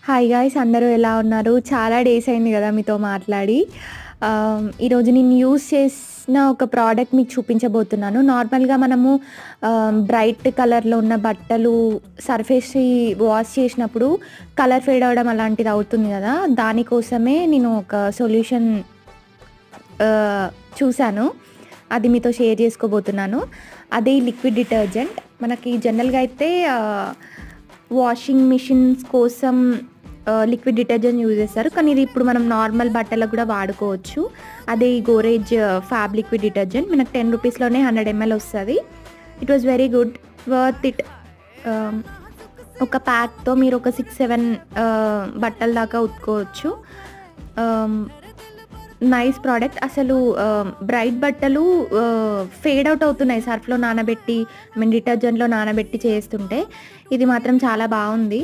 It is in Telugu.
హాయ్ గాయ్స్ అందరూ ఎలా ఉన్నారు? చాలా డేస్ అయింది గదా మీతో మాట్లాడి. ఈరోజు నేను యూజ్ చేసిన ఒక ప్రోడక్ట్ మీకు చూపించబోతున్నాను. నార్మల్‌గా మనము బ్రైట్ కలర్‌లో ఉన్న బట్టలు సర్ఫేసి వాష్ చేసినప్పుడు కలర్ ఫేడ్ అవ్వడం అలాంటిది అవుతుంది గదా! దానికోసమే నేను ఒక సొల్యూషన్ చూసాను. అది మీతో షేర్ చేసుకోబోతున్నాను. అదే లిక్విడ్ డిటర్జెంట్. మనకి జనరల్‌గా అయితే వాషింగ్ మిషన్స్ కోసం లిక్విడ్ డిటర్జెంట్ యూజ్ చేస్తారు. కానీ ఇది ఇప్పుడు మనం నార్మల్ బట్టలకు కూడా వాడుకోవచ్చు. అదే ఈ గోరేజ్ ఫ్యాబ్ లిక్విడ్ డిటర్జెంట్ మనకు 10 రూపీస్‌లోనే 100 ఎంఎల్ వస్తది. It was very good. Worth it. ఒక ప్యాక్‌తో మీరు ఒక 6, 7 బట్టల దాకా ఉతుక్కోవచ్చు. Nice product. అసలు బ్రైట్ బట్టలు ఫేడ్ అవుట్ అవుతున్నాయి సర్ఫ్‌లో నానబెట్టి డిటర్జెంట్‌లో నానబెట్టి చేస్తుంటే. ఇది మాత్రం చాలా బావుంది.